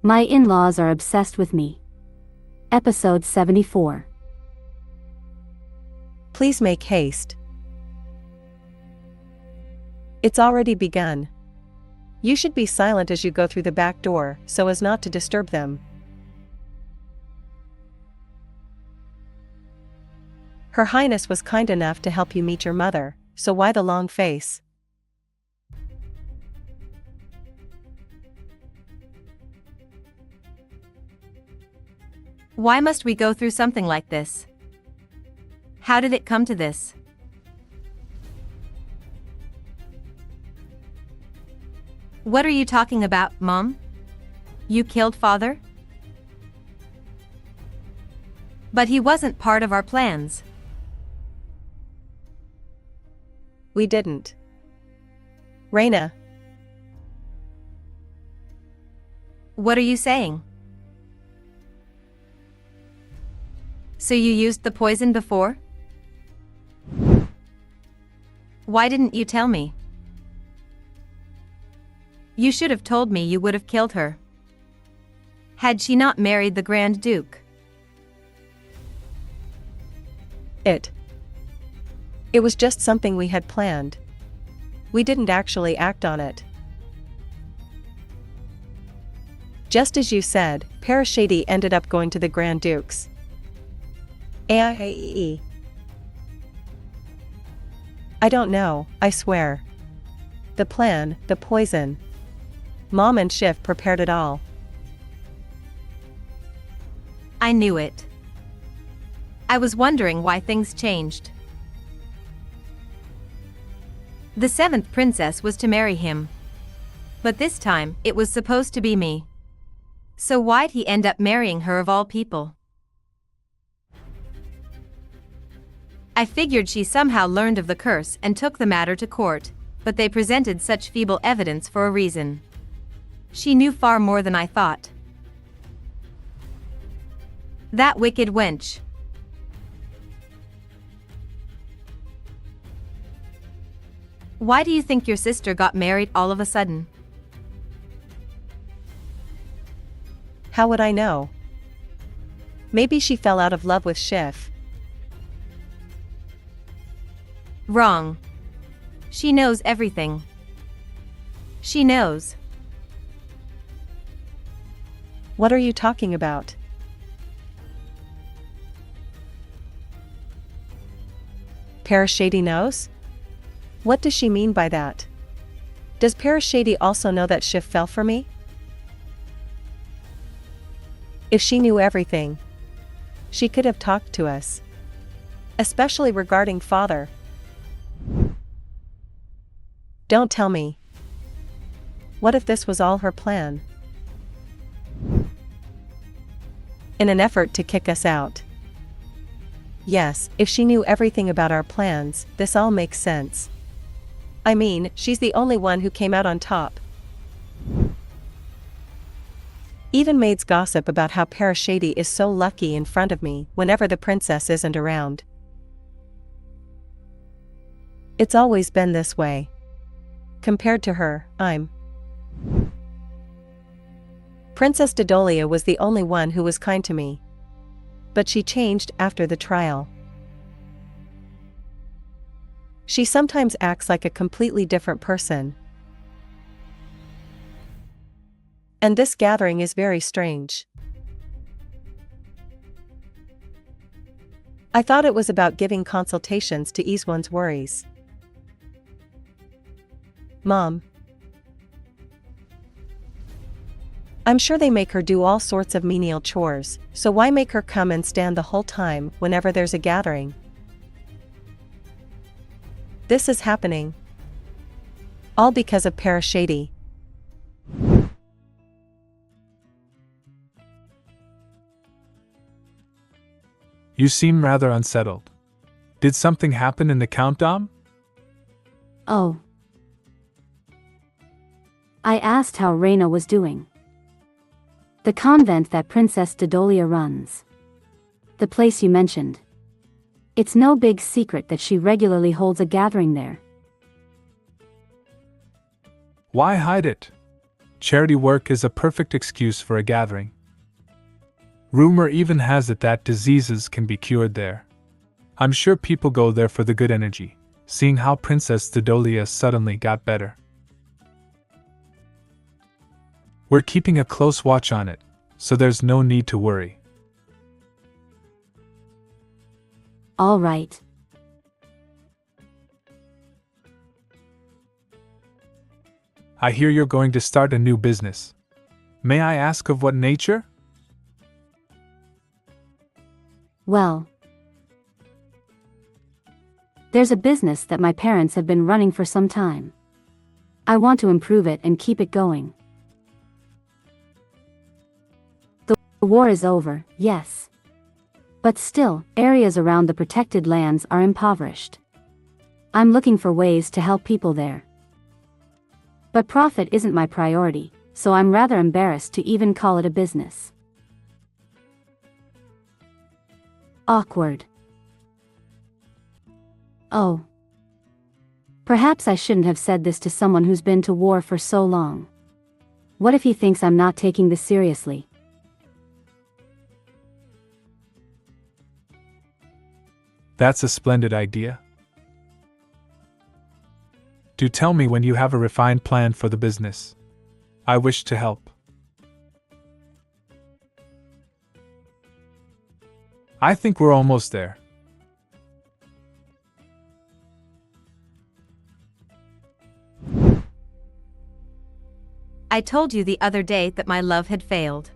My in-laws are obsessed with me. Episode 74. Please make haste. It's already begun. You should be silent as you go through the back door, so as not to disturb them. Her Highness was kind enough to help you meet your mother, so why the long face? Why must we go through something like this? How did it come to this? What are you talking about, Mom? You killed Father? But he wasn't part of our plans. We didn't. Reina. What are you saying? So you used the poison before? Why didn't you tell me? You should have told me you would have killed her. Had she not married the Grand Duke? It was just something we had planned. We didn't actually act on it. Just as you said, Parashady ended up going to the Grand Duke's. I don't know, I swear. The plan, the poison. Mom and Schiff prepared it all. I knew it. I was wondering why things changed. The seventh princess was to marry him. But this time, it was supposed to be me. So why'd he end up marrying her of all people? I figured she somehow learned of the curse and took the matter to court, but they presented such feeble evidence for a reason. She knew far more than I thought. That wicked wench. Why do you think your sister got married all of a sudden? How would I know? Maybe she fell out of love with Schiff. Wrong. She knows everything. She knows. What are you talking about? Parashady knows? What does she mean by that? Does Parashady also know that Schiff fell for me? If she knew everything, she could have talked to us. Especially regarding Father. Don't tell me. What if this was all her plan? In an effort to kick us out. Yes, if she knew everything about our plans, this all makes sense. I mean, she's the only one who came out on top. Even maids gossip about how Parashady is so lucky in front of me whenever the princess isn't around. It's always been this way. Compared to her, I'm. Princess Dodolia was the only one who was kind to me. But she changed after the trial. She sometimes acts like a completely different person. And this gathering is very strange. I thought it was about giving consultations to ease one's worries. Mom. I'm sure they make her do all sorts of menial chores, so why make her come and stand the whole time whenever there's a gathering? This is happening. All because of Parashady. You seem rather unsettled. Did something happen in the countdown? Oh. I asked how Reina was doing. The convent that Princess Dodolia runs. The place you mentioned. It's no big secret that she regularly holds a gathering there. Why hide it? Charity work is a perfect excuse for a gathering. Rumor even has it that diseases can be cured there. I'm sure people go there for the good energy, seeing how Princess Dodolia suddenly got better. We're keeping a close watch on it, so there's no need to worry. All right. I hear you're going to start a new business. May I ask of what nature? Well, there's a business that my parents have been running for some time. I want to improve it and keep it going. The war is over, yes. But still, areas around the protected lands are impoverished. I'm looking for ways to help people there. But profit isn't my priority, so I'm rather embarrassed to even call it a business. Awkward. Oh. Perhaps I shouldn't have said this to someone who's been to war for so long. What if he thinks I'm not taking this seriously? That's a splendid idea. Do tell me when you have a refined plan for the business. I wish to help. I think we're almost there. I told you the other day that my love had failed.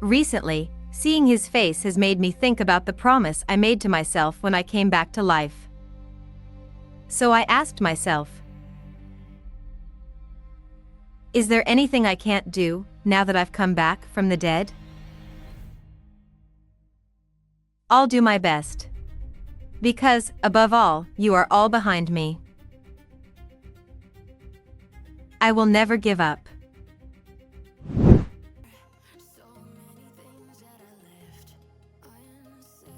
Recently, seeing his face has made me think about the promise I made to myself when I came back to life. So I asked myself, is there anything I can't do now that I've come back from the dead? I'll do my best. Because, above all, you are all behind me. I will never give up.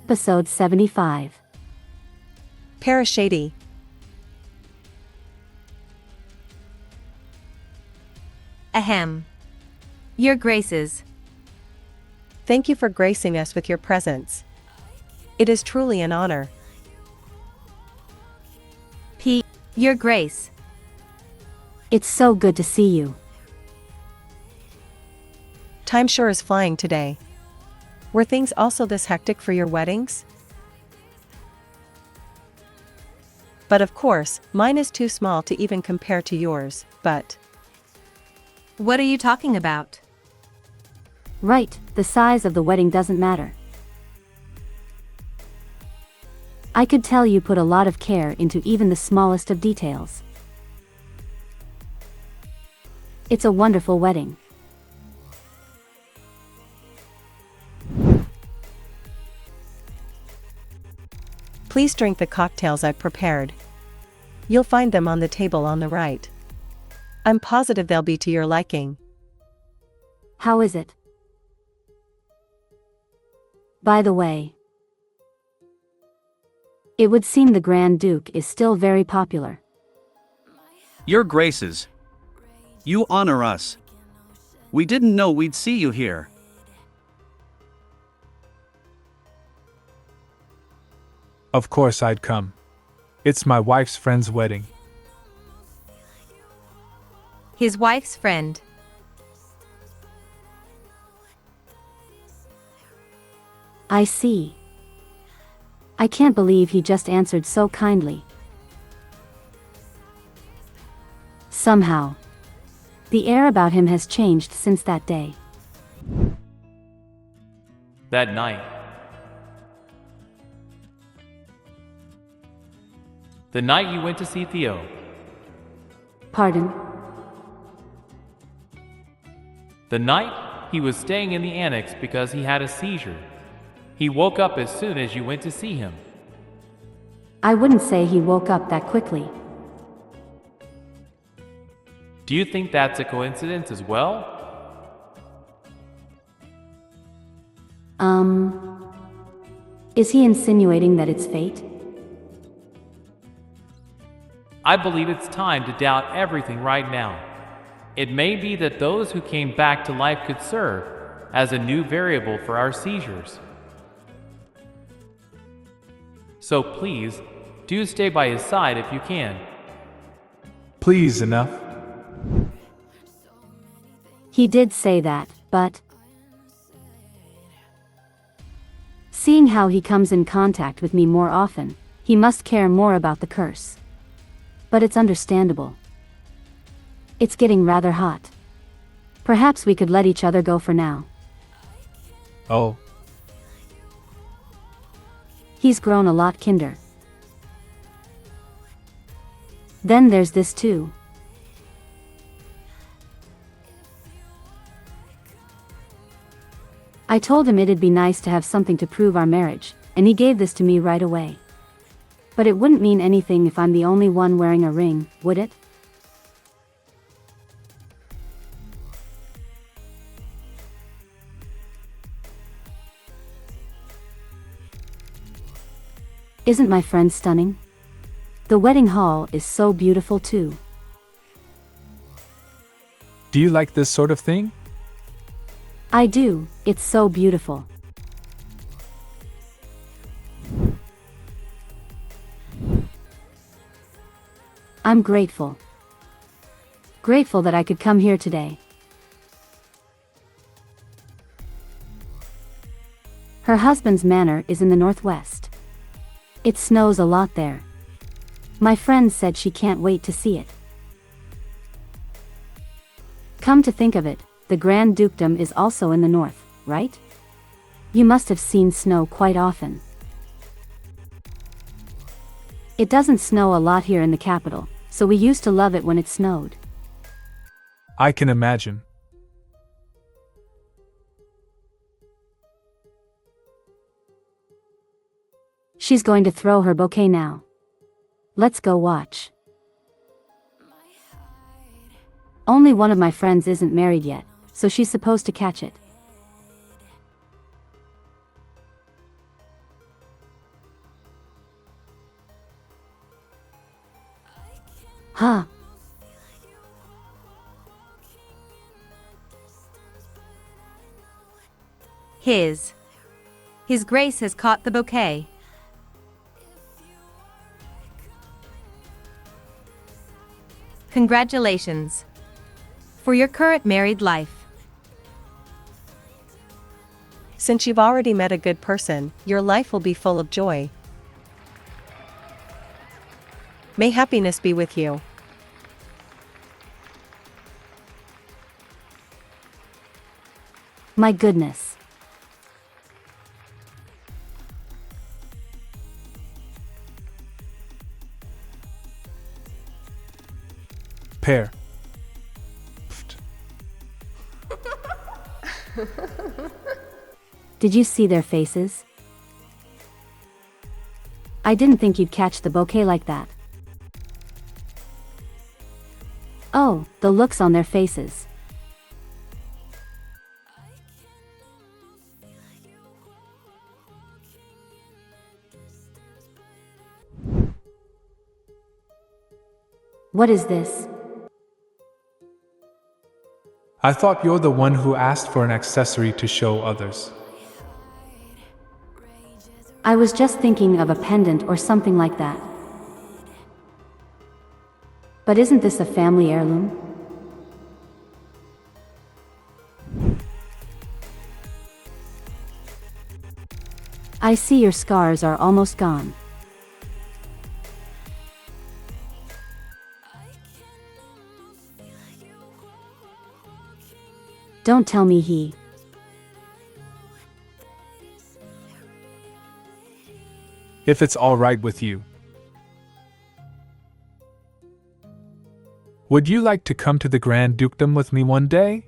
Episode 75. Parashady. Ahem. Your Graces. Thank you for gracing us with your presence. It is truly an honor. P. Your Grace. It's so good to see you. Time sure is flying today. Were things also this hectic for your weddings? But of course, mine is too small to even compare to yours, but... What are you talking about? Right, the size of the wedding doesn't matter. I could tell you put a lot of care into even the smallest of details. It's a wonderful wedding. Please drink the cocktails I've prepared. You'll find them on the table on the right. I'm positive they'll be to your liking. How is it? By the way, it would seem the Grand Duke is still very popular. Your Graces, you honor us. We didn't know we'd see you here. Of course I'd come. It's my wife's friend's wedding. His wife's friend. I see. I can't believe he just answered so kindly. Somehow, the air about him has changed since that day. That night. The night you went to see Theo. Pardon? The night he was staying in the annex because he had a seizure. He woke up as soon as you went to see him. I wouldn't say he woke up that quickly. Do you think that's a coincidence as well? Is he insinuating that it's fate? I believe it's time to doubt everything right now. It may be that those who came back to life could serve as a new variable for our seizures. So please, do stay by his side if you can. Please, enough. He did say that, but seeing how he comes in contact with me more often, he must care more about the curse. But it's understandable. It's getting rather hot. Perhaps we could let each other go for now. Oh, He's grown a lot kinder. Then there's this too. I told him it'd be nice to have something to prove our marriage, and he gave this to me right away. But it wouldn't mean anything if I'm the only one wearing a ring, would it? Isn't my friend stunning? The wedding hall is so beautiful too. do you like this sort of thing? I do, it's so beautiful. I'm grateful. Grateful that I could come here today. Her husband's manor is in the northwest. It snows a lot there. My friend said she can't wait to see it. Come to think of it, the Grand Dukedom is also in the north, right? You must have seen snow quite often. It doesn't snow a lot here in the capital, so we used to love it when it snowed. I can imagine. She's going to throw her bouquet now. Let's go watch. Only one of my friends isn't married yet, so she's supposed to catch it. Huh. His Grace has caught the bouquet. Congratulations for your current married life. Since you've already met a good person, your life will be full of joy. May happiness be with you. My goodness. Pair. Did you see their faces? I didn't think you'd catch the bouquet like that. Oh, the looks on their faces. What is this? I thought you're the one who asked for an accessory to show others. I was just thinking of a pendant or something like that. But isn't this a family heirloom? I see your scars are almost gone. Don't tell me he. If it's all right with you. Would you like to come to the Grand Dukedom with me one day?